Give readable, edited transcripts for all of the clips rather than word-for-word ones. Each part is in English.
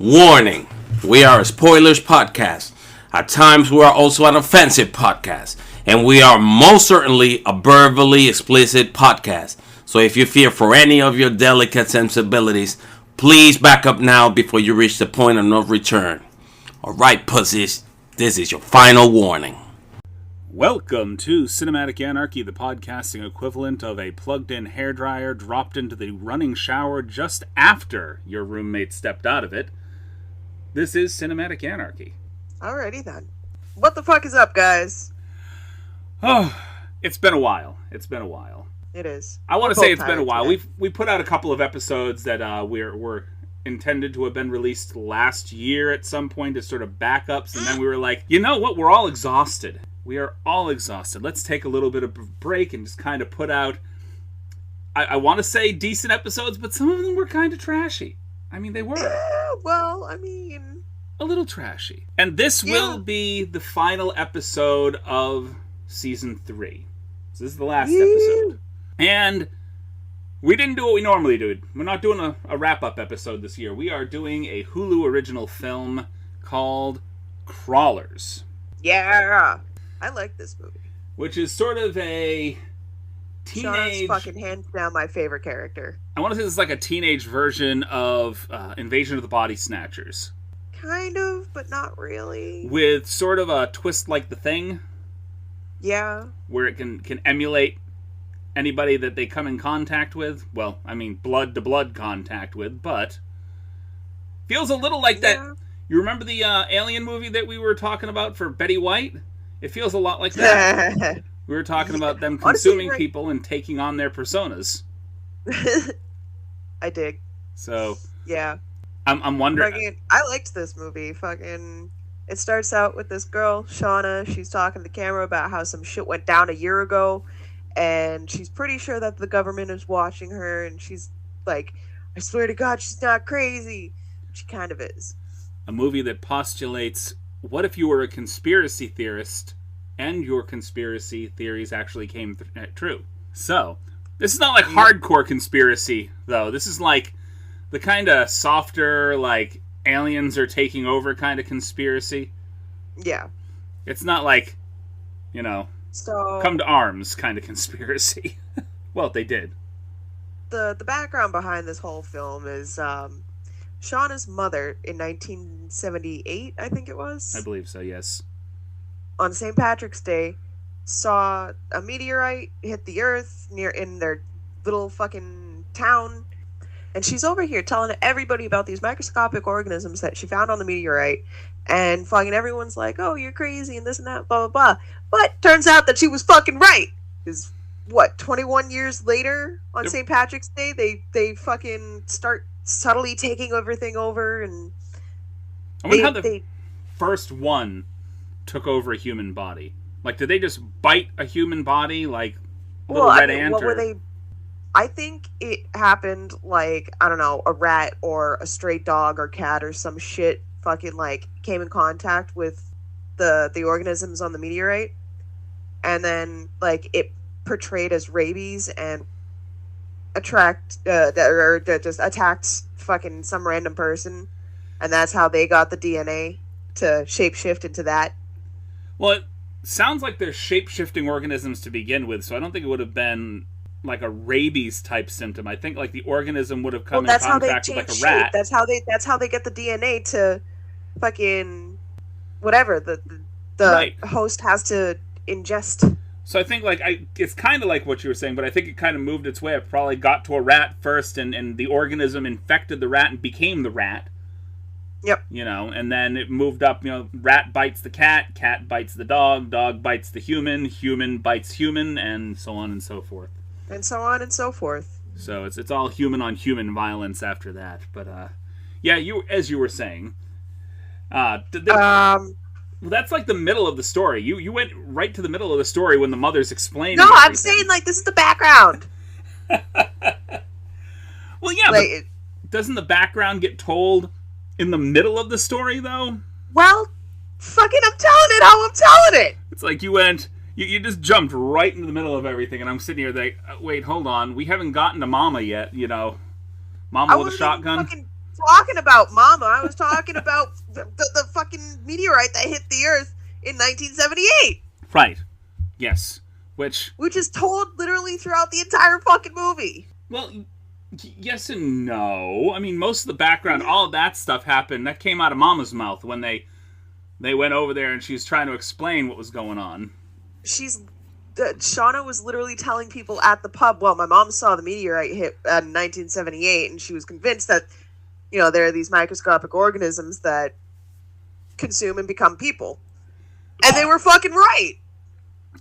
Warning, we are a spoilers podcast. At times we are also an offensive podcast. And we are most certainly a verbally explicit podcast. So if you fear for any of your delicate sensibilities, please back up now before you reach the point of no return. Alright, pussies, this is your final warning. Welcome to Cinematic Anarchy, the podcasting equivalent of a plugged-in hairdryer dropped into the running shower just after your roommate stepped out of it. This is Cinematic Anarchy. Alrighty then. What the fuck is up, guys? Oh, it's been a while. It is. I want to say it's been a while. We put out a couple of episodes that were intended to have been released last year at some point as sort of backups, and then we were like, you know what? We're all exhausted. We are all exhausted. Let's take a little bit of a break and just kind of put out, I want to say decent episodes, but some of them were kind of trashy. I mean, they were. Yeah, well, a little trashy. And this will be the final episode of Season 3. So this is the last episode. And we didn't do what we normally do. We're not doing a wrap-up episode this year. We are doing a Hulu original film called Crawlers. Yeah. I like this movie. Which is sort of a teenage... Sean's fucking hands down my favorite character. I want to say this is like a teenage version of Invasion of the Body Snatchers. Kind of, but not really. With sort of a twist like The Thing. Yeah. Where it can emulate anybody that they come in contact with. Well, I mean, blood-to-blood contact with, but... feels a little like that... You remember the Alien movie that we were talking about for Betty White? It feels a lot like that. We were talking about them consuming people and taking on their personas. I dig. So... yeah. I'm wondering... I liked this movie. It starts out with this girl, Shauna. She's talking to the camera about how some shit went down a year ago. And she's pretty sure that the government is watching her. And she's like, I swear to God, she's not crazy. She kind of is. A movie that postulates, what if you were a conspiracy theorist and your conspiracy theories actually came true? So, this is not like hardcore conspiracy, though. This is like the kind of softer, like, aliens are taking over kind of conspiracy. Yeah. It's not like, come to arms kind of conspiracy. Well, they did. The background behind this whole film is Shauna's mother in 1978, I think it was. I believe so, yes. On St. Patrick's Day, saw a meteorite hit the Earth in their little fucking town. And she's over here telling everybody about these microscopic organisms that she found on the meteorite. And fucking everyone's like, oh, you're crazy and this and that, blah, blah, blah. But turns out that she was fucking right. Because, 21 years later on St. Patrick's Day, they fucking start subtly taking everything over. And I wonder how the first one took over a human body. Like, did they just bite a human body like a little red ant? What were they... I think it happened like, I don't know, a rat or a stray dog or cat or some shit fucking like came in contact with the organisms on the meteorite. And then like it portrayed as rabies and just attacked fucking some random person. And that's how they got the DNA to shapeshift into that. Well, it sounds like they're shape-shifting organisms to begin with, so I don't think it would have been like a rabies type symptom. I think like the organism would have come in contact with like a rat. That's how they get the DNA to fucking whatever the host has to ingest. So I think like it's kind of like what you were saying, but I think it kind of moved its way. It probably got to a rat first, and the organism infected the rat and became the rat. Yep. And then it moved up, rat bites the cat bites the dog bites the human bites human, and so on and so forth. And so on and so forth. So it's all human on human violence after that. But yeah, as you were saying, that's like the middle of the story. You went right to the middle of the story when the mother's explaining. No, everything. I'm saying like this is the background. Well, yeah, but doesn't the background get told in the middle of the story though? Well, fucking, I'm telling it how I'm telling it. It's like you just jumped right into the middle of everything, and I'm sitting here like, wait, hold on, we haven't gotten to Mama yet, Mama with a shotgun. talking about, Mama. I was talking about the fucking meteorite that hit the Earth in 1978. Right. Yes. Which is told literally throughout the entire fucking movie. Well, yes and no. I mean, most of the background, all of that stuff happened. That came out of Mama's mouth when they went over there and she was trying to explain what was going on. Shauna was literally telling people at the pub, well, my mom saw the meteorite hit in 1978, and she was convinced that, there are these microscopic organisms that consume and become people. And they were fucking right.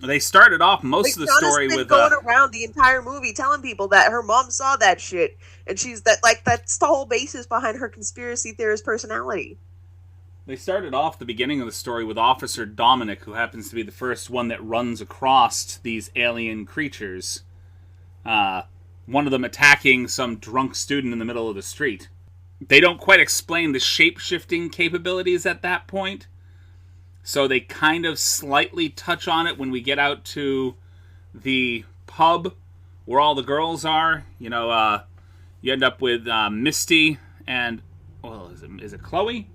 They started off most of the story with going around the entire movie telling people that her mom saw that shit, and that's the whole basis behind her conspiracy theorist personality. They started off the beginning of the story with Officer Dominic, who happens to be the first one that runs across these alien creatures. One of them attacking some drunk student in the middle of the street. They don't quite explain the shape-shifting capabilities at that point. So they kind of slightly touch on it when we get out to the pub where all the girls are. You end up with Misty and, is it Chloe?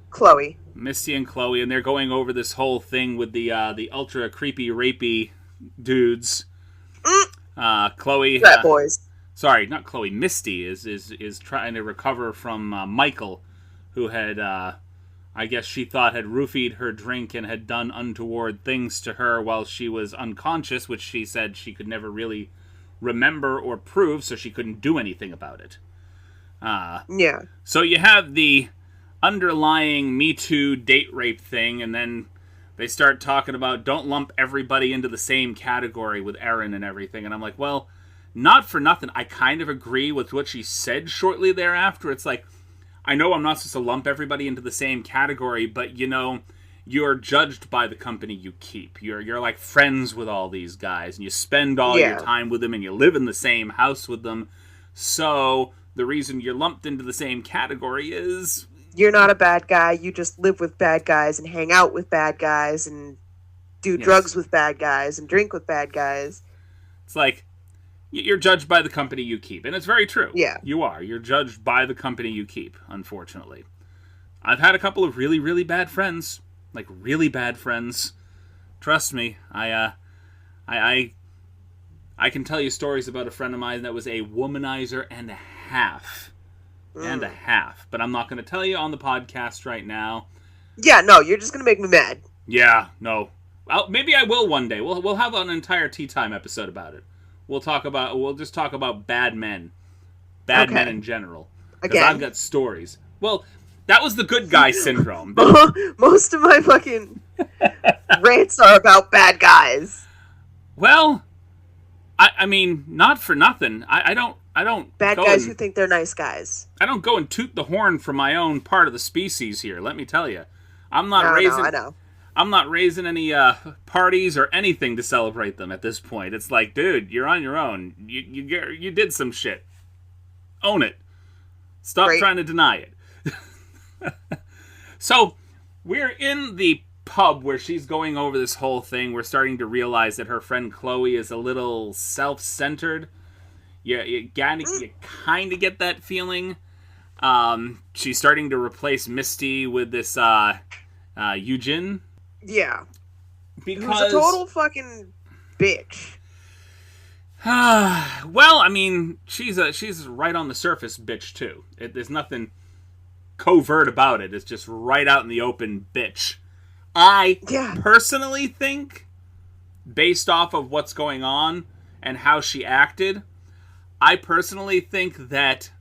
Chloe. Misty and Chloe, and they're going over this whole thing with the ultra creepy, rapey dudes. Chloe... Rat boys. Sorry, not Chloe. Misty is trying to recover from Michael, who had... I guess she thought had roofied her drink and had done untoward things to her while she was unconscious, which she said she could never really remember or prove, so she couldn't do anything about it. Yeah. So you have the underlying Me Too date rape thing, and then they start talking about don't lump everybody into the same category with Erin and everything, and I'm like, well, not for nothing. I kind of agree with what she said shortly thereafter. It's like, I know I'm not supposed to lump everybody into the same category, but, you're judged by the company you keep. You're like friends with all these guys, and you spend all your time with them, and you live in the same house with them. So the reason you're lumped into the same category is... You're not a bad guy. You just live with bad guys and hang out with bad guys and do drugs with bad guys and drink with bad guys. It's like... You're judged by the company you keep. And it's very true. Yeah. You are. You're judged by the company you keep, unfortunately. I've had a couple of really, really bad friends. Like, really bad friends. Trust me. I can tell you stories about a friend of mine that was a womanizer and a half. And a half. But I'm not going to tell you on the podcast right now. Yeah, no, you're just going to make me mad. Yeah, no. Maybe I will one day. We'll have an entire Tea Time episode about it. We'll just talk about bad men. Bad men in general. Because I've got stories. Well, that was the good guy syndrome. Most of my fucking rants are about bad guys. Well, I mean, not for nothing. I don't bad guys who think they're nice guys. I don't go and toot the horn for my own part of the species here, let me tell you. I know. I'm not raising any parties or anything to celebrate them at this point. It's like, dude, you're on your own. You did some shit. Own it. Stop trying to deny it. So, we're in the pub where she's going over this whole thing. We're starting to realize that her friend Chloe is a little self-centered. You kind of get that feeling. She's starting to replace Misty with this Eugene. Yeah. Because... Who's a total fucking bitch. Well, I mean, she's right on the surface bitch, too. There's nothing covert about it. It's just right out in the open bitch. I personally think, based off of what's going on and how she acted, I personally think that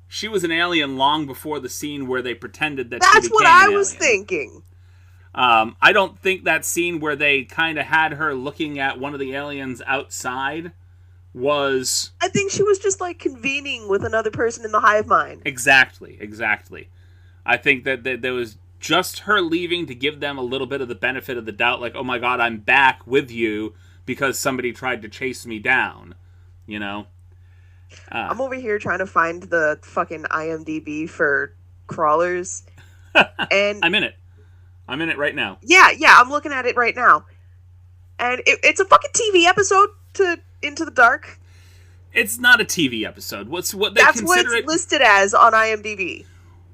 she was an alien long before the scene where they pretended that she became an alien. That's what I was thinking. I don't think that scene where they kind of had her looking at one of the aliens outside was... I think she was just, like, convening with another person in the hive mind. Exactly. I think that there was just her leaving to give them a little bit of the benefit of the doubt, like, oh my god, I'm back with you because somebody tried to chase me down, I'm over here trying to find the fucking IMDb for crawlers, and... I'm in it right now. Yeah, I'm looking at it right now. And it's a fucking TV episode to Into the Dark. It's not a TV episode. That's what it's listed as on IMDb.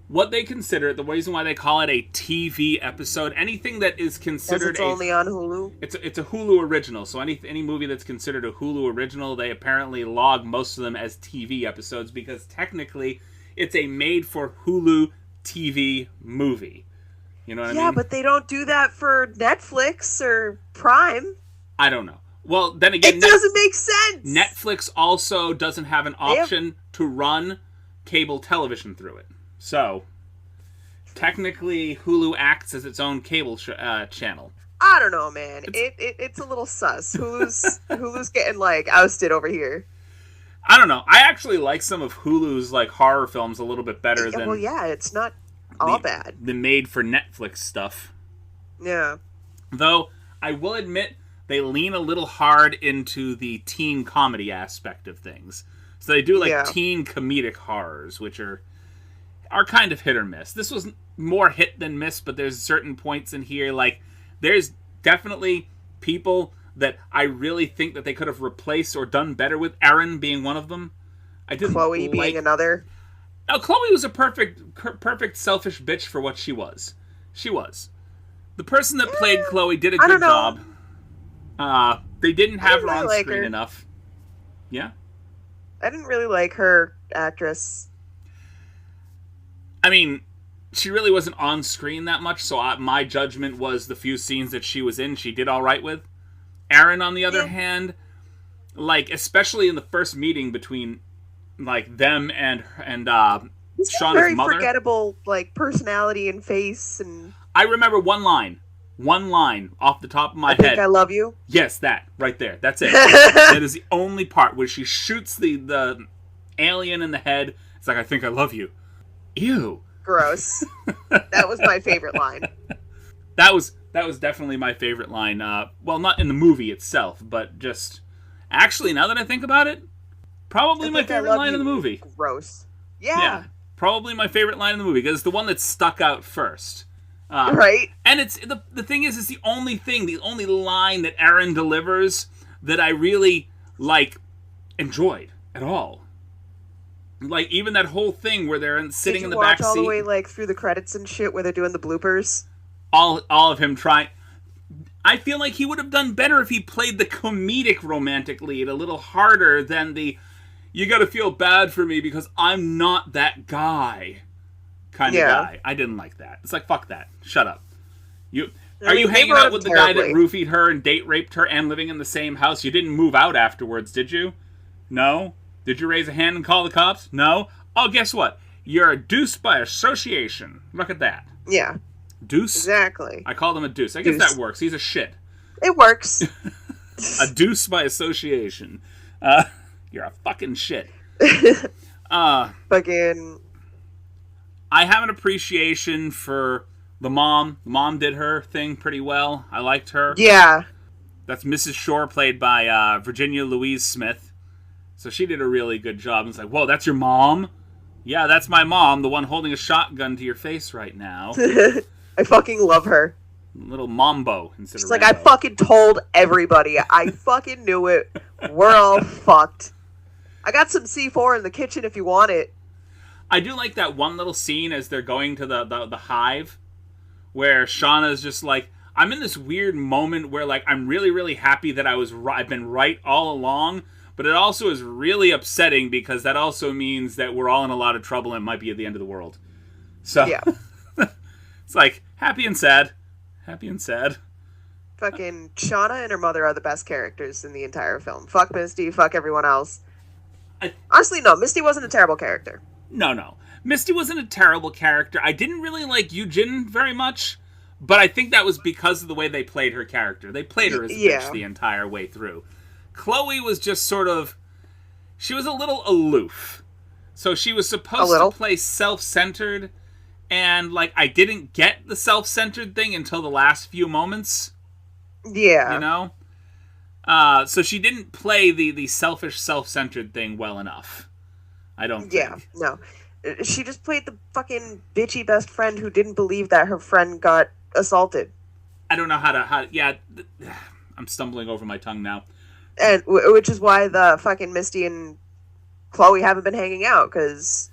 What they consider, the reason why they call it a TV episode, anything that is considered it's only on Hulu? It's a Hulu original, so any movie that's considered a Hulu original, they apparently log most of them as TV episodes, because technically it's a made-for-Hulu TV movie. You know what I mean? Yeah, but they don't do that for Netflix or Prime. I don't know. Well, then again... It doesn't make sense! Netflix also doesn't have an option to run cable television through it. So, technically, Hulu acts as its own cable channel. I don't know, man. It's a little sus. Hulu's getting, like, ousted over here. I don't know. I actually like some of Hulu's, like, horror films a little bit better than... Well, yeah, it's not all bad. The made-for-Netflix stuff. Yeah. Though, I will admit, they lean a little hard into the teen comedy aspect of things. So they do, like, teen comedic horrors, which are kind of hit or miss. This was more hit than miss, but there's certain points in here, like, there's definitely people that I really think that they could have replaced or done better with, Erin being one of them. I didn't Chloe being another. Now, Chloe was a perfect selfish bitch for what she was. She was. The person that played Chloe did a good job. They didn't have her on screen enough. Yeah? I didn't really like her actress. I mean, she really wasn't on screen that much, so my judgment was the few scenes that she was in, she did all right with. Erin, on the other hand, like, especially in the first meeting between, like, them and Shauna's very mother. Very forgettable, like, personality and face. And I remember one line off the top of my head. I think I love you. Yes, that, right there. That's it. That is the only part where she shoots the alien in the head. It's like, I think I love you. Ew. Gross. That was my favorite line. That was definitely my favorite line. Well, not in the movie itself, but just... Actually, now that I think about it, probably my favorite line in the movie. Gross. Yeah. Probably my favorite line in the movie, because it's the one that stuck out first. Right. And it's the thing is, it's the only line that Erin delivers that I really, like, enjoyed at all. Like, even that whole thing where they're sitting in the back seat. Did you watch all the way, like, through the credits and shit where they're doing the bloopers? All of him trying... I feel like he would have done better if he played the comedic romantic lead a little harder than the, you gotta feel bad for me because I'm not that guy kind of guy. I didn't like that. It's like, fuck that. Shut up. Are you hanging out with the guy that roofied her and date raped her and living in the same house? You didn't move out afterwards, did you? No? Did you raise a hand and call the cops? No? Oh, guess what? You're a deuce by association. Look at that. Yeah. Deuce? Exactly. I called him a deuce. I guess that works. He's a shit. It works. A deuce by association. You're a fucking shit. Fucking... I have an appreciation for the mom. The mom did her thing pretty well. I liked her. Yeah. That's Mrs. Shore, played by Virginia Louise Smith. So she did a really good job. It's like, whoa, that's your mom? Yeah, that's my mom, the one holding a shotgun to your face right now. I fucking love her. Little Mambo instead She's of like, Rambo. I fucking told everybody. I fucking knew it. We're all fucked. I got some C4 in the kitchen if you want it. I do like that one little scene as they're going to the hive, where Shauna's just like, I'm in this weird moment where, like, I'm really, really happy that I've been right all along, but it also is really upsetting because that also means that we're all in a lot of trouble and it might be at the end of the world. So, yeah. It's like, happy and sad. Happy and sad. Fucking Shauna and her mother are the best characters in the entire film. Fuck Misty, fuck everyone else. Honestly, no, Misty wasn't a terrible character. No. Misty wasn't a terrible character. I didn't really like Eugene very much, but I think that was because of the way they played her character. They played her as a bitch the entire way through. Chloe was just sort of... She was a little aloof. So she was supposed to play self-centered, and, like, I didn't get the self-centered thing until the last few moments. Yeah. You know? So she didn't play the selfish, self-centered thing well enough. I don't think. Yeah, no. She just played the fucking bitchy best friend who didn't believe that her friend got assaulted. I don't know how to yeah, I'm stumbling over my tongue now. And which is why the fucking Misty and Chloe haven't been hanging out because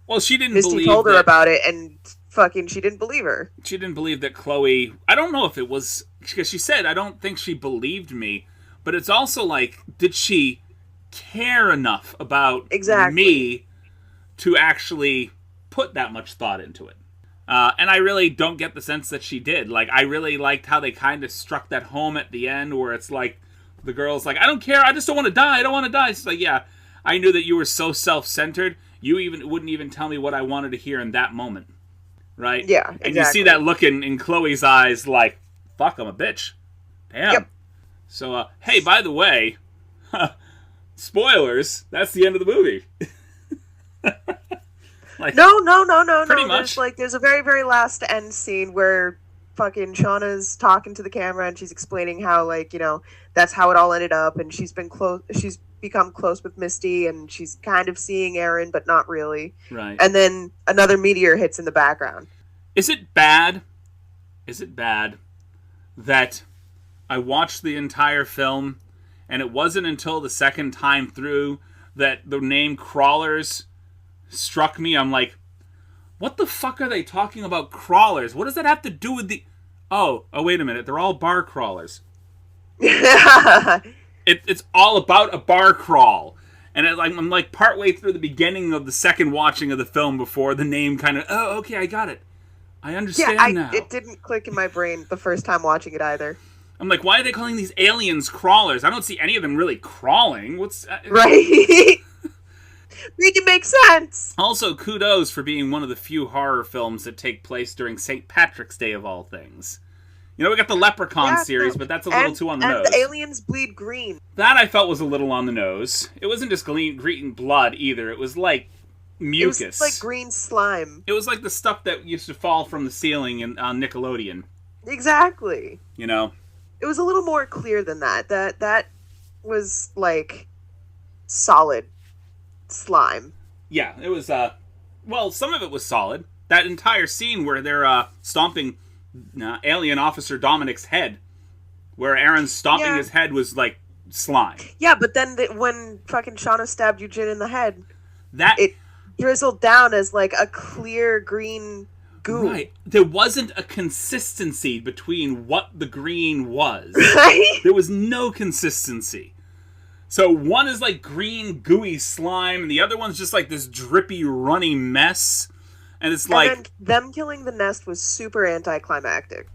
Well, she didn't Misty believe told her that, about it, and fucking she didn't believe her. She didn't believe that Chloe... I don't know if it was... Because she said, I don't think she believed me. But it's also like, did she care enough about me to actually put that much thought into it? And I really don't get the sense that she did. Like, I really liked how they kind of struck that home at the end, where it's like, the girl's like, I don't care, I just don't want to die, I don't want to die. It's like, yeah, I knew that you were so self-centered, you wouldn't even tell me what I wanted to hear in that moment. Right? Yeah, exactly. And you see that look in Chloe's eyes, like, fuck, I'm a bitch. Damn. Yep. So, hey, by the way, spoilers, that's the end of the movie. Like, no. Pretty much. There's a very, very last end scene where fucking Shauna's talking to the camera and she's explaining how, like, you know, that's how it all ended up, and she's become close with Misty, and she's kind of seeing Aaron, but not really. Right. And then another meteor hits in the background. Is it bad that I watched the entire film, and it wasn't until the second time through that the name Crawlers struck me? I'm like, what the fuck are they talking about, crawlers? What does that have to do with the... Oh, wait a minute. They're all bar crawlers. It's all about a bar crawl. And I'm like partway through the beginning of the second watching of the film before the name kind of... Oh, okay, I got it. I understand now. It didn't click in my brain the first time watching it either. I'm like, why are they calling these aliens crawlers? I don't see any of them really crawling. What's... Right? Make it make sense. Also, kudos for being one of the few horror films that take place during St. Patrick's Day of all things. You know, we got the Leprechaun series, but that's a little too on the nose. And the aliens bleed green. That I felt was a little on the nose. It wasn't just green blood either. It was like mucus. It was like green slime. It was like the stuff that used to fall from the ceiling on Nickelodeon. Exactly. You know? It was a little more clear than that. That was like solid slime. Yeah, it was, well, some of it was solid. That entire scene where they're stomping alien officer Dominic's head, where Aaron's stomping his head, was like slime. Yeah, but then when fucking Shauna stabbed Eugene in the head, it drizzled down as like a clear green goo. Right. There wasn't a consistency between what the green was. Right? There was no consistency. So one is like green, gooey slime, and the other one's just like this drippy, runny mess. And it's like... And them killing the nest was super anticlimactic.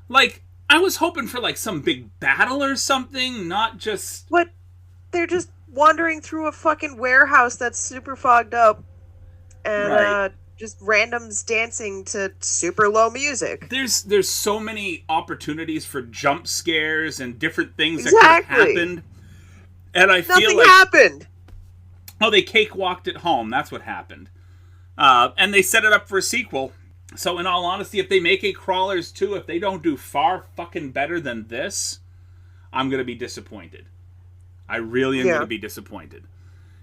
Like, I was hoping for like some big battle or something, not just... What? They're just wandering through a fucking warehouse that's super fogged up. And just randoms dancing to super low music. There's so many opportunities for jump scares and different things that could have happened. And I feel nothing happened. Oh, they cakewalked it home. That's what happened. And they set it up for a sequel. So in all honesty, if they make a Crawlers 2, if they don't do far fucking better than this, I'm going to be disappointed. I really am going to be disappointed.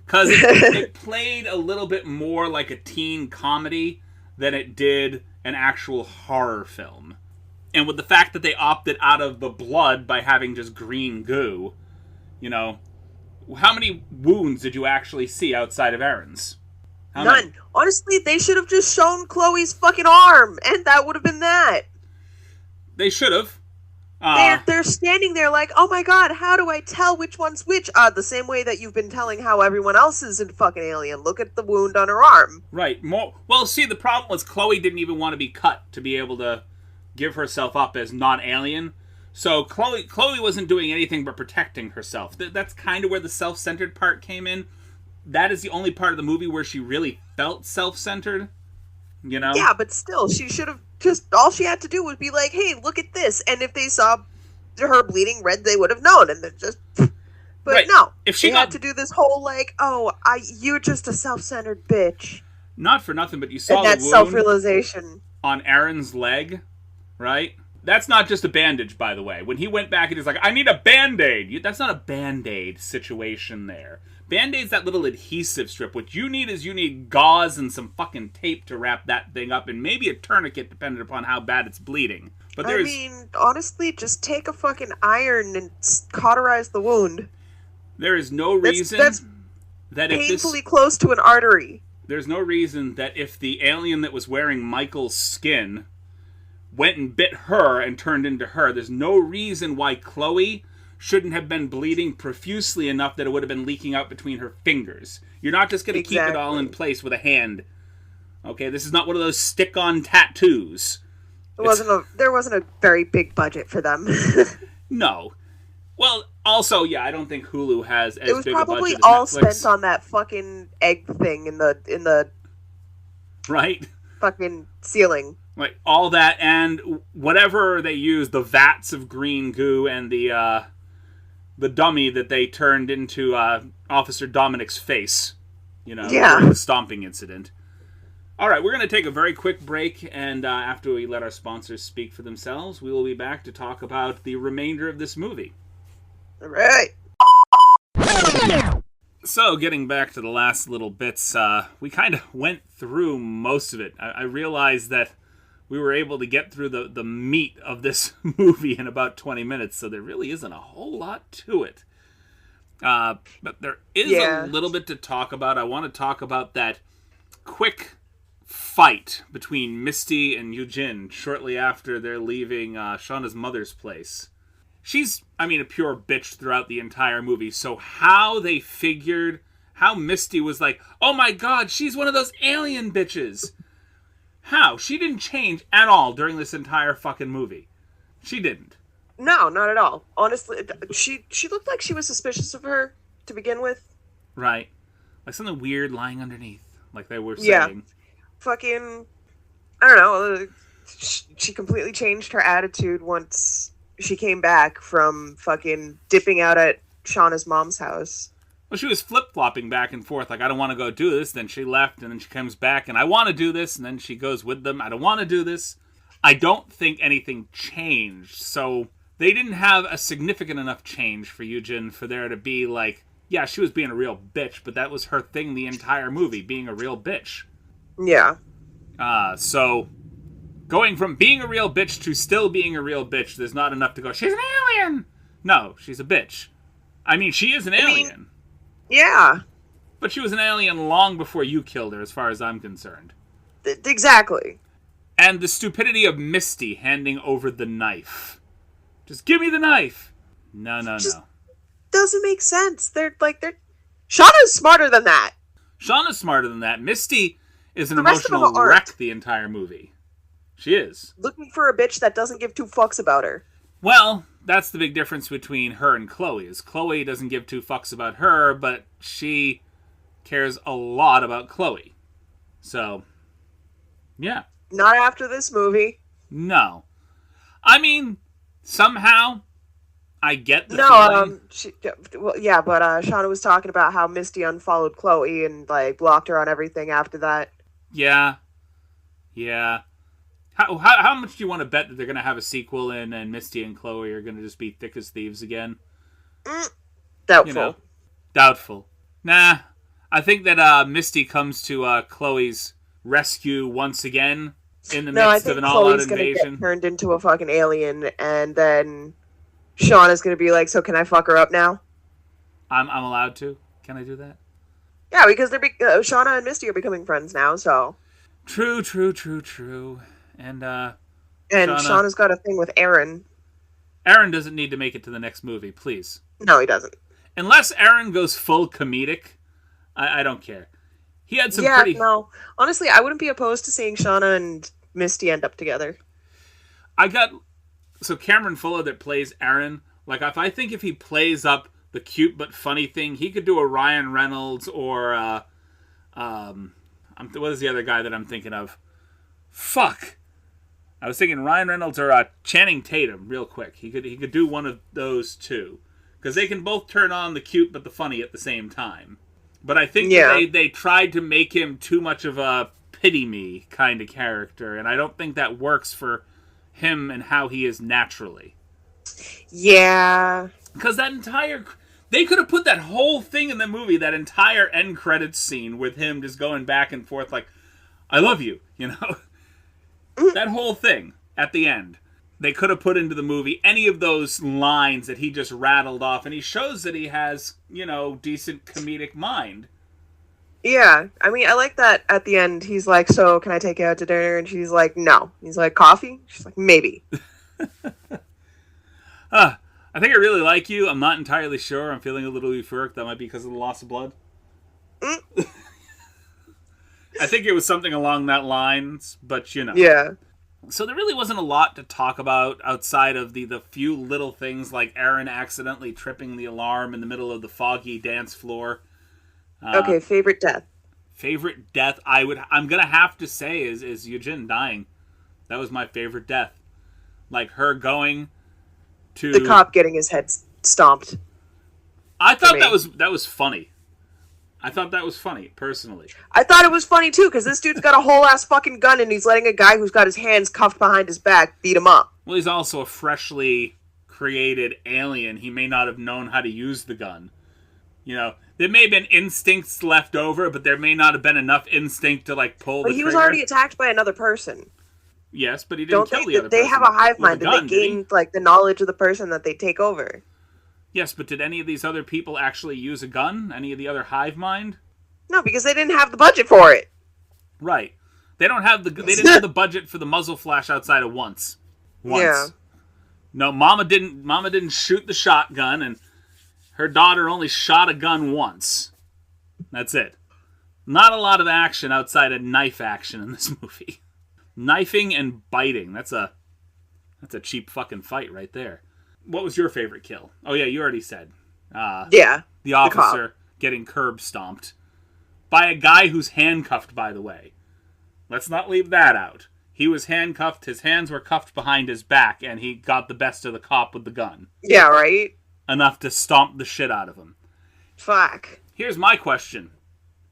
Because it played a little bit more like a teen comedy than it did an actual horror film. And with the fact that they opted out of the blood by having just green goo, you know... How many wounds did you actually see outside of Aaron's? None. Many? Honestly, they should have just shown Chloe's fucking arm, and that would have been that. They should have. They're standing there like, oh my god, how do I tell which one's which? The same way that you've been telling how everyone else is in fucking Alien. Look at the wound on her arm. Right. Well, see, the problem was Chloe didn't even want to be cut to be able to give herself up as non-alien. So Chloe wasn't doing anything but protecting herself. That's kind of where the self-centered part came in. That is the only part of the movie where she really felt self-centered, you know? Yeah, but still, she should have just... All she had to do was be like, hey, look at this. And if they saw her bleeding red, they would have known. And then just... But no. If she had to do this whole, like, you're just a self-centered bitch. Not for nothing, but you saw and that self-realization on Aaron's leg, right? That's not just a bandage, by the way. When he went back and he's like, I need a Band-Aid. That's not a Band-Aid situation there. Band-Aid's that little adhesive strip. What you need gauze and some fucking tape to wrap that thing up, and maybe a tourniquet, depending upon how bad it's bleeding. But I mean, honestly, just take a fucking iron and cauterize the wound. There is no reason... that painfully close to an artery. There's no reason that if the alien that was wearing Michael's skin went and bit her and turned into her, there's no reason why Chloe shouldn't have been bleeding profusely enough that it would have been leaking out between her fingers. You're not just going to keep it all in place with a hand. Okay, this is not one of those stick-on tattoos. There wasn't a very big budget for them. No. Well, also, yeah, I don't think Hulu has as big a budget as Netflix. It was probably all spent on that fucking egg thing in the right fucking ceiling. Like all that and whatever they used, the vats of green goo and the dummy that they turned into Officer Dominic's face. During the stomping incident. All right, we're going to take a very quick break, and after we let our sponsors speak for themselves, we will be back to talk about the remainder of this movie. All right. So, getting back to the last little bits, we kind of went through most of it. I realized that we were able to get through the meat of this movie in about 20 minutes, so there really isn't a whole lot to it. But there is a little bit to talk about. I want to talk about that quick fight between Misty and Eugene shortly after they're leaving Shauna's mother's place. She's, a pure bitch throughout the entire movie. So how Misty was like, oh my god, she's one of those alien bitches. How? She didn't change at all during this entire fucking movie. She didn't. No, not at all. Honestly, she looked like she was suspicious of her to begin with. Right. Like something weird lying underneath, like they were saying. Yeah. Fucking, I don't know. She completely changed her attitude once she came back from fucking dipping out at Shauna's mom's house. Well, she was flip-flopping back and forth, like, I don't want to go do this. Then she left, and then she comes back, and I want to do this. And then she goes with them. I don't want to do this. I don't think anything changed. So they didn't have a significant enough change for Eugene for there to be like, yeah, she was being a real bitch, but that was her thing the entire movie, being a real bitch. Yeah. So going from being a real bitch to still being a real bitch, there's not enough to go, she's an alien! No, she's a bitch. She is an alien. Yeah. But she was an alien long before you killed her, as far as I'm concerned. Exactly. And the stupidity of Misty handing over the knife. Just give me the knife! No. Doesn't make sense. Shauna's smarter than that. Shauna's smarter than that. Misty is an emotional wreck the entire movie. She is. Looking for a bitch that doesn't give two fucks about her. Well, that's the big difference between her and Chloe, is Chloe doesn't give two fucks about her, but she cares a lot about Chloe. So, yeah. Not after this movie. No. Somehow, I get the feeling. But Shauna was talking about how Misty unfollowed Chloe and, blocked her on everything after that. Yeah. How much do you want to bet that they're going to have a sequel and Misty and Chloe are going to just be thick as thieves again? Doubtful. Doubtful. Nah. I think that Misty comes to Chloe's rescue once again in the midst of an all-out invasion. Chloe's going to get turned into a fucking alien, and then Shauna's going to be like, so can I fuck her up now? I'm allowed to? Can I do that? Yeah, because Shauna and Misty are becoming friends now, so... True. And Shauna's got a thing with Aaron. Aaron doesn't need to make it to the next movie, please. No, he doesn't. Unless Aaron goes full comedic, I don't care. He had some pretty... no. Honestly, I wouldn't be opposed to seeing Shauna and Misty end up together. So Cameron Fuller that plays Aaron, if he plays up the cute but funny thing, he could do a Ryan Reynolds or... what is the other guy that I'm thinking of? Fuck! I was thinking Ryan Reynolds or Channing Tatum, real quick. He could do one of those two. Because they can both turn on the cute but the funny at the same time. But I think they tried to make him too much of a pity-me kind of character, and I don't think that works for him and how he is naturally. Yeah. Because they could have put that whole thing in the movie, that entire end credits scene with him just going back and forth like, I love you, That whole thing at the end. They could have put into the movie any of those lines that he just rattled off, and he shows that he has, decent comedic mind. Yeah, I mean, I like that at the end. He's like, "So, can I take you out to dinner?" And she's like, "No." He's like, "Coffee?" She's like, "Maybe." I think I really like you. I'm not entirely sure. I'm feeling a little euphoric. That might be because of the loss of blood. Mm. I think it was something along that lines, but you know. Yeah. So there really wasn't a lot to talk about outside of the few little things like Aaron accidentally tripping the alarm in the middle of the foggy dance floor. Okay, favorite death. Favorite death I'm gonna have to say is Yujin dying. That was my favorite death. Like her going to The cop getting his head stomped. I thought that was funny. I thought that was funny, personally. I thought it was funny too, because this dude's got a whole ass fucking gun and he's letting a guy who's got his hands cuffed behind his back beat him up. Well, he's also a freshly created alien. He may not have known how to use the gun. You know, there may have been instincts left over, but there may not have been enough instinct to like pull the trigger. But he was already attacked by another person. Yes, but he didn't kill the other person. They have a hive mind. Gun, They gain like the knowledge of the person that they take over. Yes, but did any of these other people actually use a gun? Any of the other hive mind? No, because they didn't have the budget for it. Right. They didn't have the budget for the muzzle flash outside of once. Yeah. No, Mama didn't shoot the shotgun, and her daughter only shot a gun once. That's it. Not a lot of action outside of knife action in this movie. Knifing and biting. That's a cheap fucking fight right there. What was your favorite kill? Oh yeah, you already said. Yeah. The officer getting curb stomped. By a guy who's handcuffed, by the way. Let's not leave that out. He was handcuffed, his hands were cuffed behind his back, and he got the best of the cop with the gun. Yeah, right? Enough to stomp the shit out of him. Fuck. Here's my question.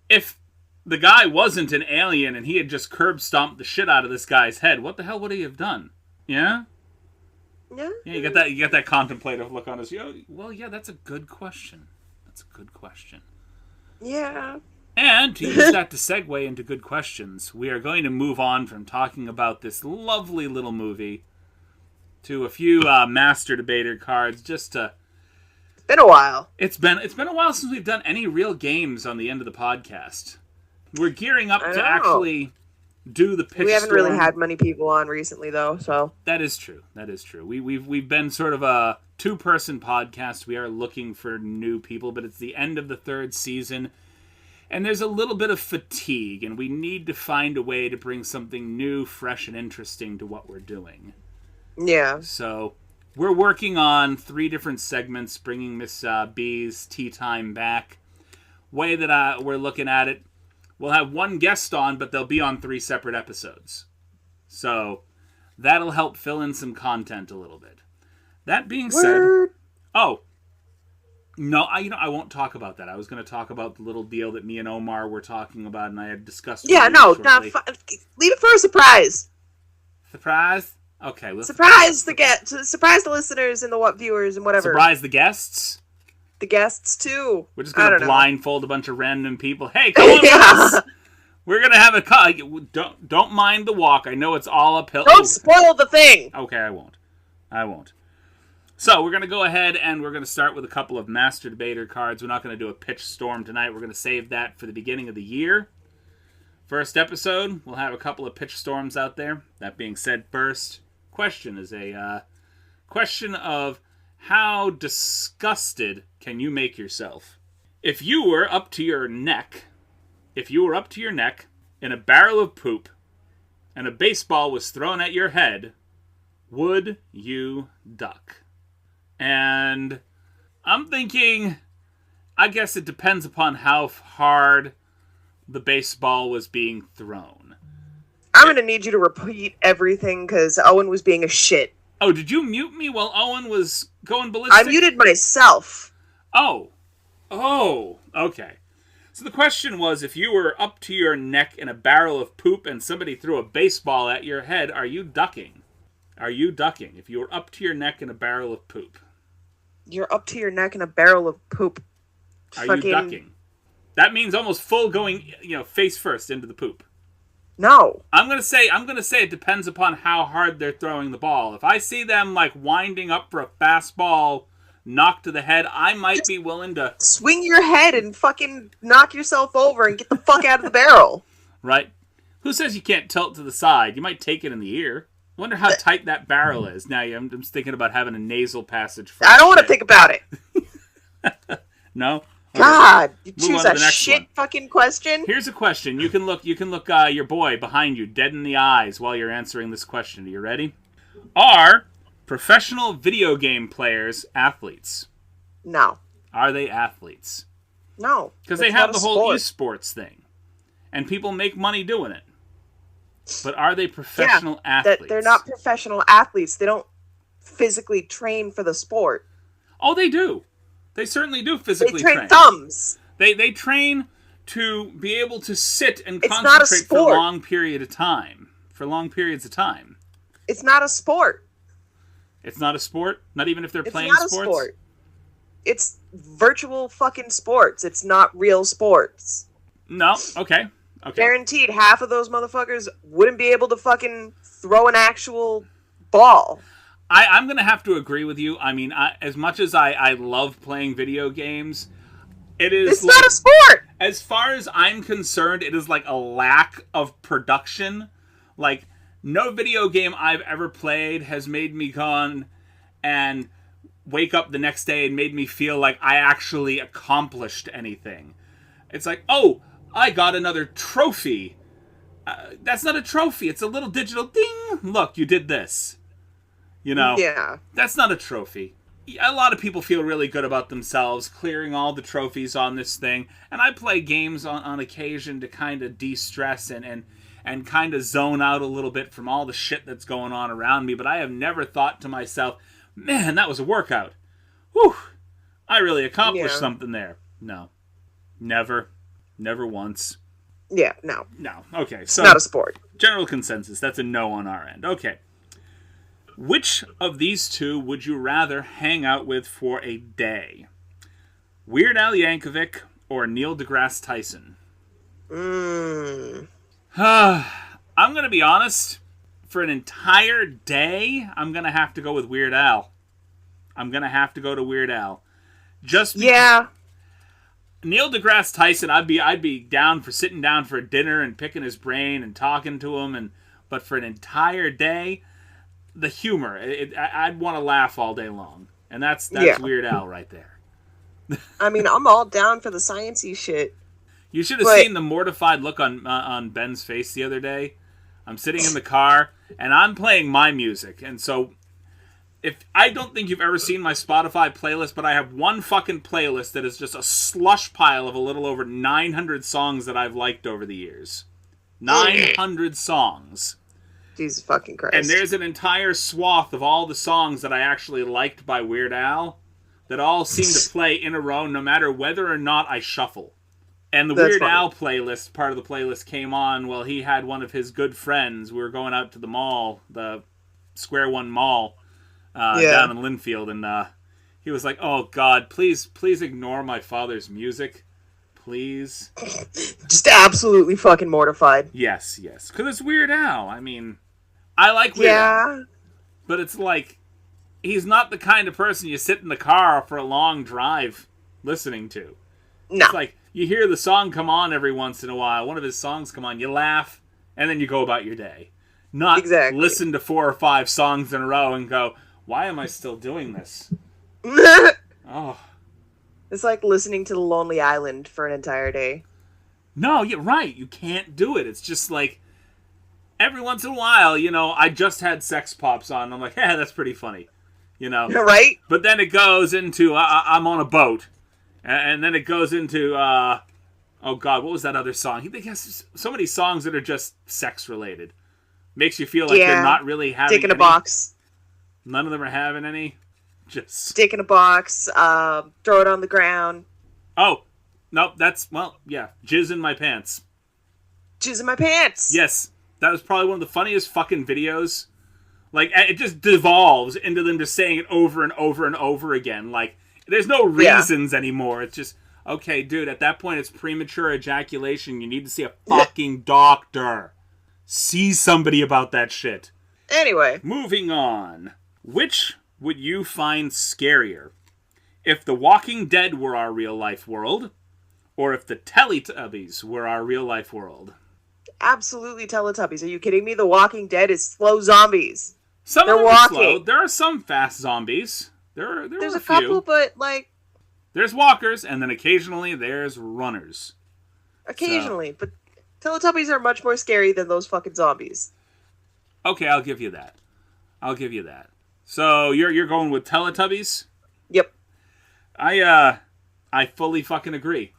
If the guy wasn't an alien and he had just curb stomped the shit out of this guy's head, what the hell would he have done? Yeah? Yeah. Yeah, you get that contemplative look on his. Well, yeah, that's a good question. That's a good question. Yeah. And to use that to segue into good questions, we are going to move on from talking about this lovely little movie to a few master debater cards. Just to. It's been a while. It's been a while since we've done any real games on the end of the podcast. We're gearing up to actually do the pitch. We haven't storm. really had many people on recently, though. So that is true. That is true. We've been sort of a 2-person podcast. We are looking for new people, but it's the end of the 3rd season, and there's a little bit of fatigue, and we need to find a way to bring something new, fresh, and interesting to what we're doing. yeah. So we're working on 3 different segments, bringing Miss B's Tea Time back. Way that we're looking at it. We'll have 1 guest on, but they'll be on 3 separate episodes. So that'll help fill in some content a little bit. That being said... Oh. No, I won't talk about that. I was going to talk about the little deal that me and Omar were talking about, and I had discussed... Yeah, no, leave it for a surprise. Surprise? Okay. Surprise the listeners and the viewers and whatever. Surprise the guests? The guests, too. We're just going to blindfold a bunch of random people. Hey, come on with us! We're going to have a... Don't mind the walk. I know it's all uphill. Don't spoil the thing! Okay, I won't. So, we're going to go ahead and we're going to start with a couple of Master Debater cards. We're not going to do a pitch storm tonight. We're going to save that for the beginning of the year. First episode, we'll have a couple of pitch storms out there. That being said, first question is a question of how disgusted can you make yourself? If you were up to your neck in a barrel of poop and a baseball was thrown at your head, would you duck? And I'm thinking, I guess it depends upon how hard the baseball was being thrown. I'm going to need you to repeat everything because Owen was being a shit. Oh, did you mute me while Owen was going ballistic? I muted myself. Oh, okay. So the question was, if you were up to your neck in a barrel of poop and somebody threw a baseball at your head, are you ducking? Are you ducking if you were up to your neck in a barrel of poop? You're up to your neck in a barrel of poop. Are you ducking? That means almost full going, face first into the poop. No. I'm gonna say it depends upon how hard they're throwing the ball. If I see them winding up for a fastball knocked to the head, I might be willing to... Swing your head and fucking knock yourself over and get the fuck out of the barrel. Right? Who says you can't tilt to the side? You might take it in the ear. I wonder how tight that barrel is. Now, I'm just thinking about having a nasal passage. I don't want to think about it. No? God, you Move choose on to a the next shit one. fucking question. Here's a question. You can look your boy behind you dead in the eyes while you're answering this question. Are you ready? Are professional video game players athletes? No. Are they athletes? No. Because they have the whole esports thing. And people make money doing it. But are they professional athletes? They're not professional athletes. They don't physically train for the sport. Oh, they do. They certainly do physically train. They train thumbs. They train to be able to sit and It's not a concentrate for sport. a long period of time. For long periods of time. It's not a sport. It's not a sport? Not even if they're playing It's not sports? a sport. It's virtual fucking sports. It's not real sports. No? Okay. Guaranteed half of those motherfuckers wouldn't be able to fucking throw an actual ball. I'm going to have to agree with you. I mean, as much as I love playing video games, It's not a sport! As far as I'm concerned, it is like a lack of production. Like, no video game I've ever played has made me gone and wake up the next day and made me feel like I actually accomplished anything. It's like, oh, I got another trophy. That's not a trophy. It's a little digital ding. Look, you did this. You know? Yeah. That's not a trophy. A lot of people feel really good about themselves, clearing all the trophies on this thing. And I play games on occasion to kind of de-stress and kind of zone out a little bit from all the shit that's going on around me. But I have never thought to myself, man, that was a workout. Whew, I really accomplished something there. No. Never. Never once. Yeah, no. No. Okay, so... It's not a sport. General consensus. That's a no on our end. Okay. Which of these two would you rather hang out with for a day? Weird Al Yankovic or Neil deGrasse Tyson? I'm going to be honest. For an entire day, I'm going to have to go with Weird Al. I'm going to have to go to Weird Al. Just because... Yeah. Neil deGrasse Tyson, I'd be down for sitting down for a dinner and picking his brain and talking to him. But for an entire day... The humor, I'd want to laugh all day long, and that's Weird Al right there. I mean, I'm all down for the sciencey shit. You should have seen the mortified look on Ben's face the other day. I'm sitting in the car and I'm playing my music, and so I don't think you've ever seen my Spotify playlist, but I have one fucking playlist that is just a slush pile of a little over 900 songs that I've liked over the years. 900 songs. Jesus fucking Christ. And there's an entire swath of all the songs that I actually liked by Weird Al that all seem to play in a row no matter whether or not I shuffle. And the Weird Al playlist, part of the playlist, came on while he had one of his good friends. We were going out to the mall, the Square One Mall, down in Linfield, and he was like, oh God, please ignore my father's music. Please. Just absolutely fucking mortified. Yes. Because it's Weird Al. I mean... I like Weird Al, but it's like, he's not the kind of person you sit in the car for a long drive listening to. No. It's like, you hear the song come on every once in a while, one of his songs come on, you laugh, and then you go about your day. Not listen to 4 or 5 songs in a row and go, why am I still doing this? Oh. It's like listening to The Lonely Island for an entire day. No, you're right, you can't do it. It's just like... Every once in a while, I just had Sex Pops on. And I'm like, hey, that's pretty funny. Right? But then it goes into, I'm on a boat. And then it goes into, oh God, what was that other song? He has so many songs that are just sex-related. Makes you feel like they're not really having Dick in a box. None of them are having any. Just Dick in a box, throw it on the ground. Oh, no, Jizz in my pants. Jizz in my pants! Yes. That was probably one of the funniest fucking videos. Like, it just devolves into them just saying it over and over and over again. Like, there's no reasons anymore. It's just, okay, dude, at that point it's premature ejaculation. You need to see a fucking doctor. See somebody about that shit. Anyway. Moving on. Which would you find scarier? if The Walking Dead were our real life world, or if the Teletubbies were our real life world. Absolutely Teletubbies. Are you kidding me? The Walking Dead is slow zombies. Some They're of them walking. are slow. There are some fast zombies. There's a few. couple, but like There's walkers, and then occasionally there's runners. occasionally. But Teletubbies are much more scary than those fucking zombies. Okay, I'll give you that. So you're going with Teletubbies? Yep. I fully fucking agree.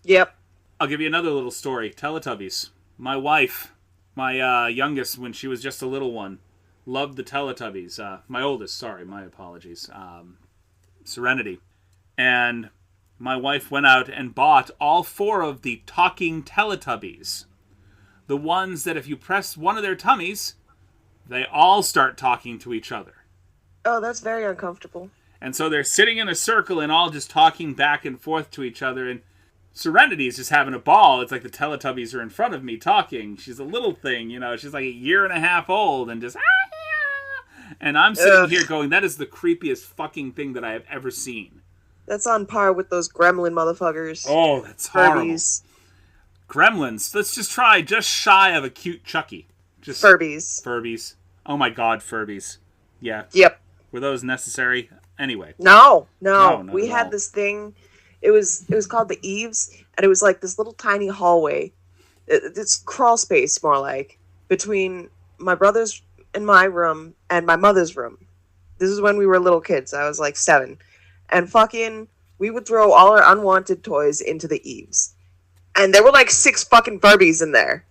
Yep. I'll give you another little story. Teletubbies. My wife, my youngest, when she was just a little one, loved the Teletubbies. My oldest, sorry, my apologies. Serenity. And my wife went out and bought all 4 of the talking Teletubbies. The ones that if you press one of their tummies, they all start talking to each other. Oh, that's very uncomfortable. And so they're sitting in a circle and all just talking back and forth to each other. And Serenity's just having a ball. It's like the Teletubbies are in front of me talking. She's a little thing, you know. She's like 1.5 years old and just... And I'm sitting here going, that is the creepiest fucking thing that I have ever seen. That's on par with those gremlin motherfuckers. Oh, that's horrible. Furbies. Gremlins. Let's just try just shy of a cute Chucky. Just Furbies. Oh my god, Furbies. Yeah. Yep. Were those necessary? Anyway. No. not We at had all. this thing. It was called the Eaves, and it was like this little tiny hallway. It's crawl space, more like, between my brother's and my room and my mother's room. This is when we were little kids. I was like 7. And fucking, we would throw all our unwanted toys into the Eaves. And there were like 6 fucking Furbies in there.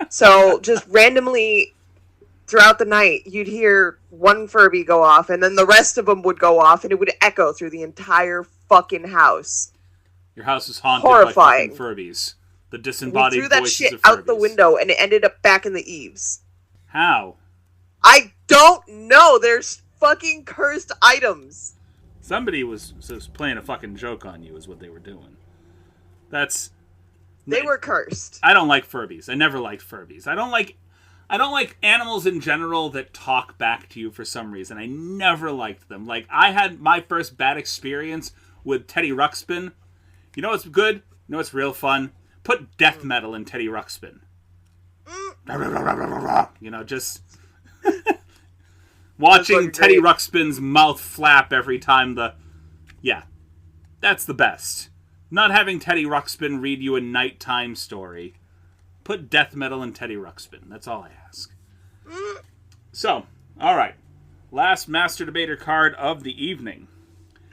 So just randomly throughout the night, you'd hear one Furby go off, and then the rest of them would go off, and it would echo through the entire fucking house. Your house is haunted Horrifying. by fucking Furbies. The We disembodied threw that voices shit of Furbies. out the window, and it ended up back in the Eaves. How? I don't know. There's fucking cursed items. Somebody was playing a fucking joke on you is what they were doing. They were cursed. I don't like Furbies. I never liked Furbies. I don't like animals in general that talk back to you for some reason. I never liked them. Like, I had my first bad experience with Teddy Ruxpin. You know what's good? You know what's real fun? Put death metal in Teddy Ruxpin. You know, just watching Teddy Ruxpin's mouth flap every time Yeah, that's the best. Not having Teddy Ruxpin read you a nighttime story. Put death metal in Teddy Ruxpin. That's all I ask. So, alright. Last Master Debater card of the evening.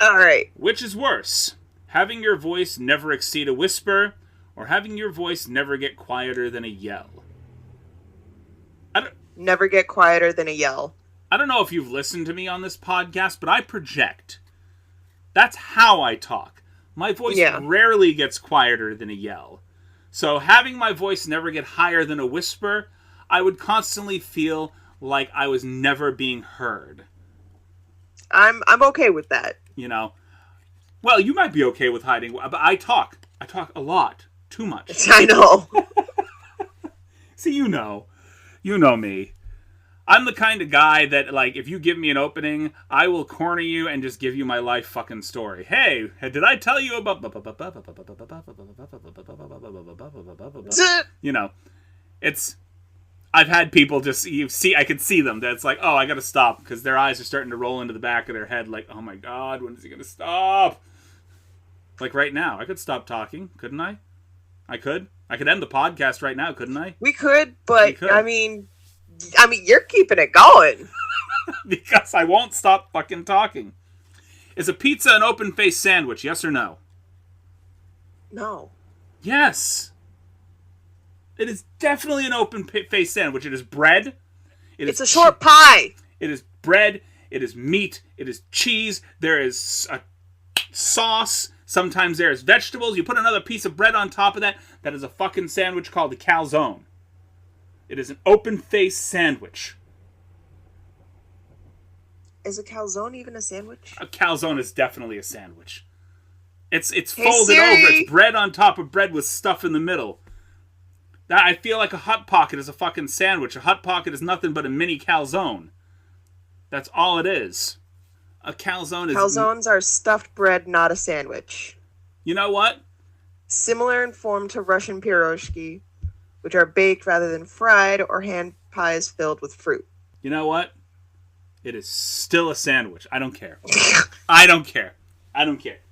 Alright. Which is worse? Having your voice never exceed a whisper, or having your voice never get quieter than a yell? Never get quieter than a yell. I don't know if you've listened to me on this podcast, but I project. That's how I talk. My voice rarely gets quieter than a yell. So having my voice never get higher than a whisper, I would constantly feel like I was never being heard. I'm okay with that. You know? Well, you might be okay with hiding, but I talk. I talk a lot. Too much. I know. See, you know. You know me. I'm the kind of guy that, like, if you give me an opening, I will corner you and just give you my life fucking story. Hey, did I tell you about... You know, it's... I've had people just... I could see them. That's like, oh, I gotta stop, because their eyes are starting to roll into the back of their head like, oh my god, when is he gonna stop? Like right now. I could stop talking, couldn't I? I could end the podcast right now, couldn't I? We could, but, I mean, you're keeping it going. Because I won't stop fucking talking. Is a pizza an open-faced sandwich, yes or no? No. Yes. It is definitely an open-faced sandwich. It is bread. It's a short pie. It is bread. It is meat. It is cheese. There is a sauce. Sometimes there is vegetables. You put another piece of bread on top of that. That is a fucking sandwich called a calzone. It is an open-faced sandwich. Is a calzone even a sandwich? A calzone is definitely a sandwich. It's Hey, folded Siri. over. It's bread on top of bread with stuff in the middle. I feel like a Hot Pocket is a fucking sandwich. A Hot Pocket is nothing but a mini calzone. That's all it is. A calzone is... Calzones are stuffed bread, not a sandwich. You know what? Similar in form to Russian pierogi, which are baked rather than fried, or hand pies filled with fruit. You know what? It is still a sandwich. I don't care. I don't care.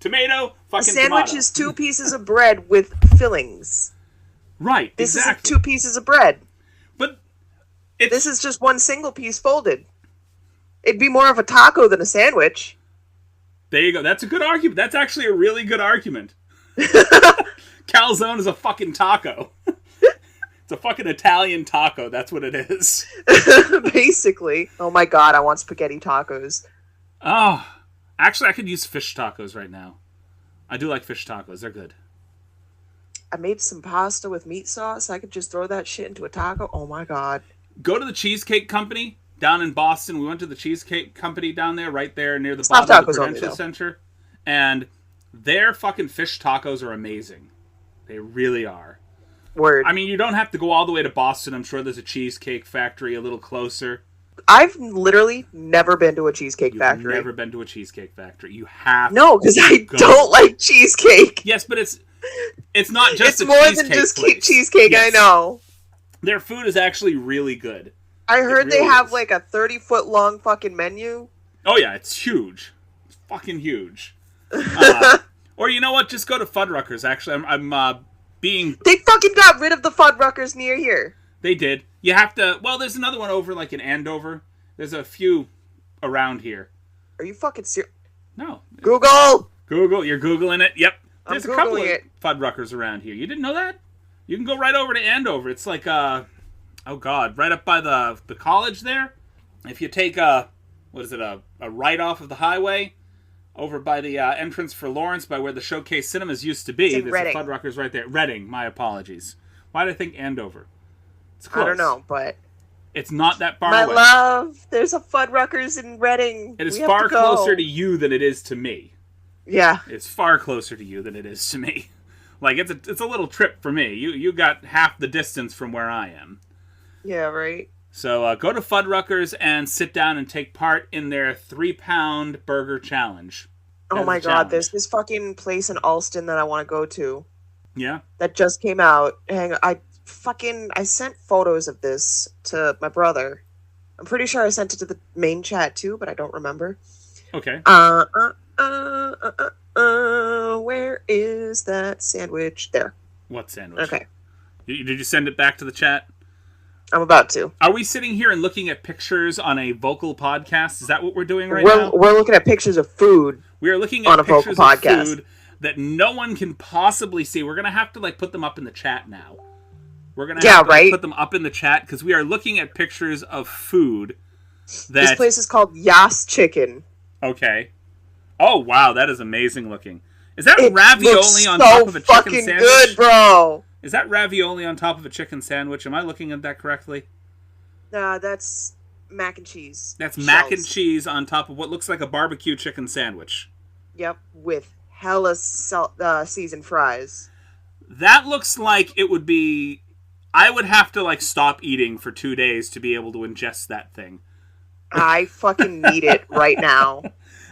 Tomato, fucking a sandwich tomato. is 2 pieces of bread with fillings. Right, This exactly. isn't 2 pieces of bread. But This is just one single piece folded. It'd be more of a taco than a sandwich. there you go. That's a good argument. That's actually a really good argument. Calzone is a fucking taco. It's a fucking Italian taco. That's what it is. Basically. Oh my god, I want spaghetti tacos. Oh, actually, I could use fish tacos right now. I do like fish tacos. They're good. I made some pasta with meat sauce. I could just throw that shit into a taco. Oh my god. Go to the Cheesecake Company down in Boston. We went to the Cheesecake Company down there, right there near the Stuffed bottom of the tacos only, Prudential though. Center. And their fucking fish tacos are amazing. They really are. Word. I mean, you don't have to go all the way to Boston. I'm sure there's a Cheesecake Factory a little closer. I've literally never been to a cheesecake You've factory. never been to a Cheesecake Factory. You have No, because I go. don't like cheesecake. Yes, but it's not just It's a more cheesecake than just place. cheesecake, Yes. I know. Their food is actually really good. I heard It they really have is. like a 30-foot long fucking menu. Oh yeah, it's huge. It's fucking huge. Or you know what? Just go to Fuddruckers. Actually, I'm being... They fucking got rid of the Fuddruckers near here. They did. You have to... Well, there's another one over like in Andover. There's a few around here. Are you fucking serious? No. Google! Google. You're Googling it. Yep. I'm There's a couple of Googling it. Fuddruckers around here. You didn't know that? You can go right over to Andover. It's like, oh god, right up by the college there. If you take a right off of the highway, over by the entrance for Lawrence, by where the Showcase Cinemas used to be, It's in there's Reading. a Fuddruckers right there. Reading, my apologies. Why did I think Andover? It's close. I don't know, but... It's not that far My away. love, there's a Fuddruckers in Reading. It is We have far to go. closer to you than it is to me. Yeah. It's far closer to you than it is to me. Like, it's a little trip for me. You got half the distance from where I am. Yeah, right? So go to Fuddruckers and sit down and take part in their 3-pound burger challenge. Oh That's my a god, challenge. there's this fucking place in Alston that I want to go to Yeah? that just came out. Hang on, I sent photos of this to my brother. I'm pretty sure I sent it to the main chat too, but I don't remember. Okay. Where is that sandwich? There. What sandwich? Okay. Did you send it back to the chat? I'm about to. Are we sitting here and looking at pictures on a vocal podcast? Is that what we're doing right now? We're looking at pictures of food. We are looking on at a vocal pictures of podcast. food that no one can possibly see. We're going to have to put them up in the chat now. We're going to have to right. put them up in the chat because we are looking at pictures of food that... This place is called Yas Chicken. Okay. Oh, wow, that is amazing looking. Is that It ravioli looks on so top of a chicken fucking sandwich? good, bro. Is that ravioli on top of a chicken sandwich? Am I looking at that correctly? Nah, that's mac and cheese. That's mac and Shells. cheese on top of what looks like a barbecue chicken sandwich. Yep, with hella seasoned fries. That looks like it would be... I would have to, stop eating for 2 days to be able to ingest that thing. I fucking need it right now.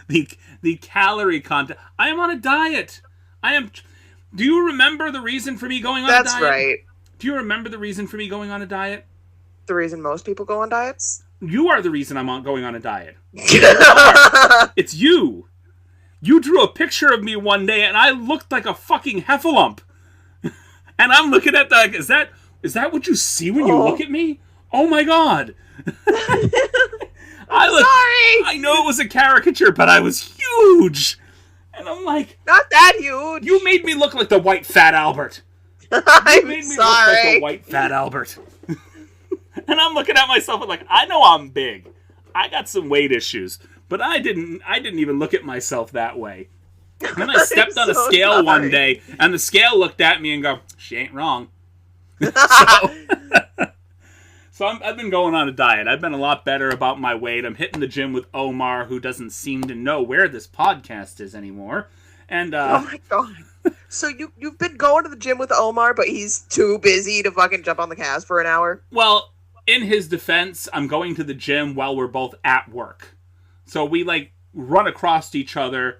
The calorie content. I am on a diet. Do you remember the reason for me going on a diet? That's right. Do you remember the reason for me going on a diet? The reason most people go on diets? You are the reason I'm going on a diet. It's you. You drew a picture of me one day and I looked like a fucking heffalump. And I'm looking at that. Is that what you see when you look at me? Oh my god. Sorry! I know it was a caricature, but I was huge. And I'm like, Not that huge. you made me look like the white fat Albert. You I'm made me look like sorry. the white fat Albert. And I'm looking at myself and I know I'm big. I got some weight issues, but I didn't even look at myself that way. And then I stepped on a so scale sorry. one day, and the scale looked at me and go, she ain't wrong. So I've been going on a diet. I've been a lot better about my weight. I'm hitting the gym with Omar, who doesn't seem to know where this podcast is anymore. And Oh my god. So you've been going to the gym with Omar, but he's too busy to fucking jump on the cast for an hour? well, in his defense, I'm going to the gym while we're both at work. So we run across each other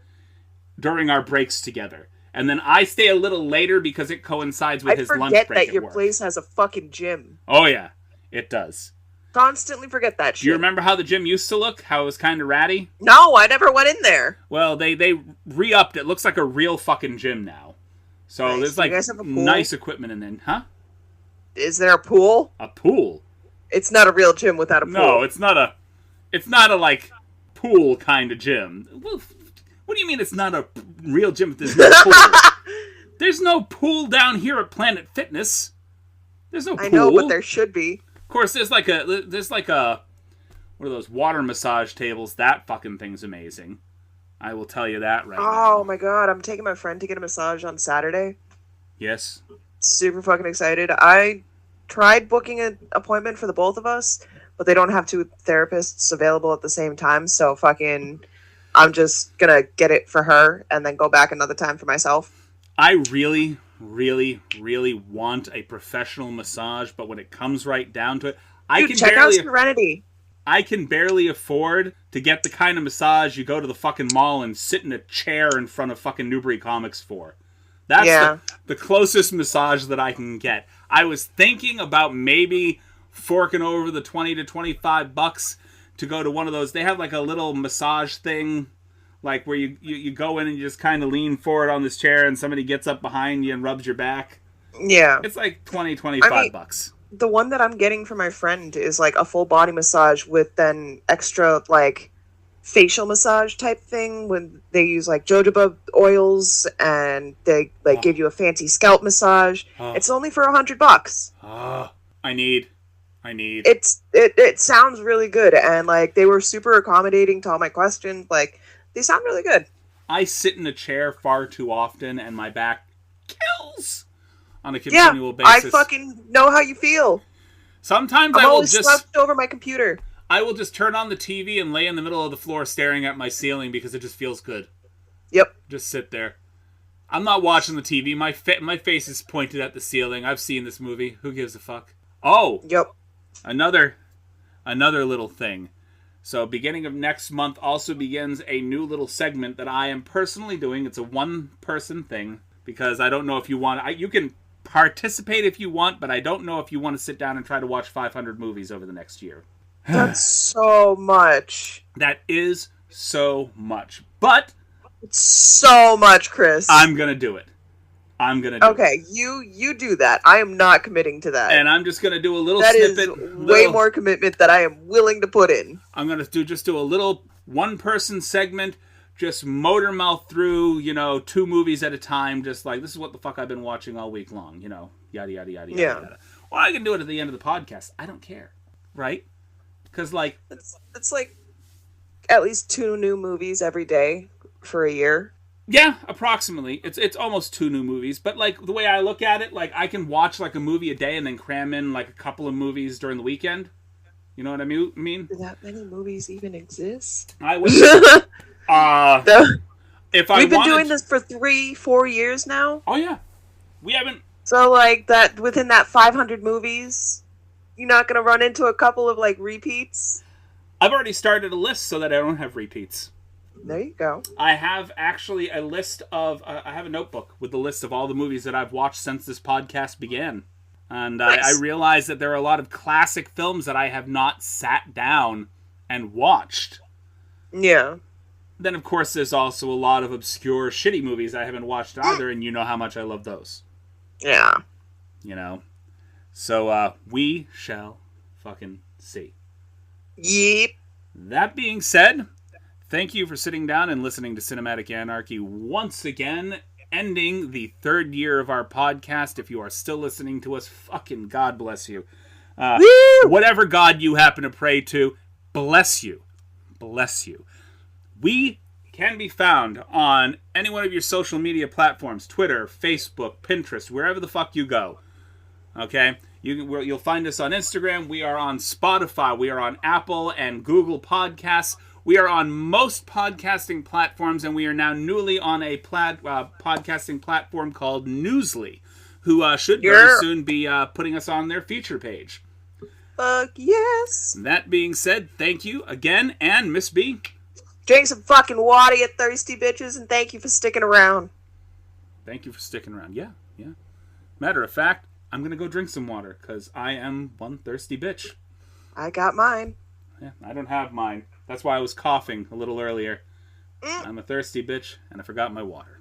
during our breaks together. And then I stay a little later because it coincides with his lunch break at work. I forget that your place has a fucking gym. Oh, yeah. It does. Constantly forget that shit. Do you remember how the gym used to look? How it was kind of ratty? No, I never went in there. Well, they re-upped. It looks like a real fucking gym now. So nice. There's like nice equipment in there. Huh? Is there a pool? A pool? It's not a real gym without a pool. No, it's not a like pool kind of gym. What do you mean it's not a real gym if there's no pool? There's no pool down here at Planet Fitness. There's no pool. I know, but there should be. Of course, there's like a what are those water massage tables? That fucking thing's amazing. I will tell you that right now. Oh my god, I'm taking my friend to get a massage on Saturday. Yes. Super fucking excited. I tried booking an appointment for the both of us, but they don't have two therapists available at the same time, so fucking I'm just gonna get it for her and then go back another time for myself. I really, really, really want a professional massage, but when it comes right down to it, check out Serenity. I can barely afford to get the kind of massage you go to the fucking mall and sit in a chair in front of fucking Newbury Comics for. That's the closest massage that I can get. I was thinking about maybe forking over the $20 to $25 to go to one of those. They have like a little massage thing, like where you go in and you just kind of lean forward on this chair and somebody gets up behind you and rubs your back. Yeah. It's like $25. The one that I'm getting for my friend is like a full body massage with then extra like facial massage type thing when they use like jojoba oils and they like give you a fancy scalp massage. It's only for $100. I need. It sounds really good, and like they were super accommodating to all my questions. Like they sound really good. I sit in a chair far too often and my back kills on a continual basis. I fucking know how you feel. Sometimes I'm always slouched over my computer. I will just turn on the TV and lay in the middle of the floor staring at my ceiling because it just feels good. Yep. Just sit there. I'm not watching the TV. My face is pointed at the ceiling. I've seen this movie. Who gives a fuck? Oh. Yep. Another little thing. So beginning of next month also begins a new little segment that I am personally doing. It's a one-person thing because I don't know if you want... you can participate if you want, but I don't know if you want to sit down and try to watch 500 movies over the next year. That's so much. That is so much. But... it's so much, Chris. I'm going to do it. Okay, you do that. I am not committing to that. And I'm just going to do a little snippet. That is way more commitment that I am willing to put in. I'm going to do a little one-person segment, just motor mouth through, 2 movies at a time, just like, this is what the fuck I've been watching all week long, yada, yada, yada, yada. Well, I can do it at the end of the podcast. I don't care, right? Because, like... It's like at least 2 new movies every day for a year. Yeah, approximately. It's almost 2 new movies, but like the way I look at it, like I can watch like a movie a day and then cram in like a couple of movies during the weekend. You know what I mean? Do that many movies even exist? I wish. We've been doing this for 3-4 years now. Oh yeah, we haven't. So like that within that 500 movies, you're not gonna run into a couple of like repeats. I've already started a list so that I don't have repeats. There you go. I have actually a list of... I have a notebook with the list of all the movies that I've watched since this podcast began. And nice. I realized that there are a lot of classic films that I have not sat down and watched. Yeah. Then, of course, there's also a lot of obscure, shitty movies I haven't watched either, and you know how much I love those. Yeah. So, we shall fucking see. Yep. That being said... thank you for sitting down and listening to Cinematic Anarchy once again, ending the 3rd year of our podcast. If you are still listening to us, fucking God bless you. Whatever God you happen to pray to, bless you. Bless you. We can be found on any one of your social media platforms, Twitter, Facebook, Pinterest, wherever the fuck you go. Okay? You'll find us on Instagram. We are on Spotify. We are on Apple and Google Podcasts. We are on most podcasting platforms, and we are now newly on a podcasting platform called Newsly, who should very soon be putting us on their feature page. Yes. That being said, thank you again, and Miss B. Drink some fucking water, you thirsty bitches, and thank you for sticking around. Thank you for sticking around. Yeah. Matter of fact, I'm going to go drink some water, because I am one thirsty bitch. I got mine. Yeah, I don't have mine. That's why I was coughing a little earlier. I'm a thirsty bitch, and I forgot my water.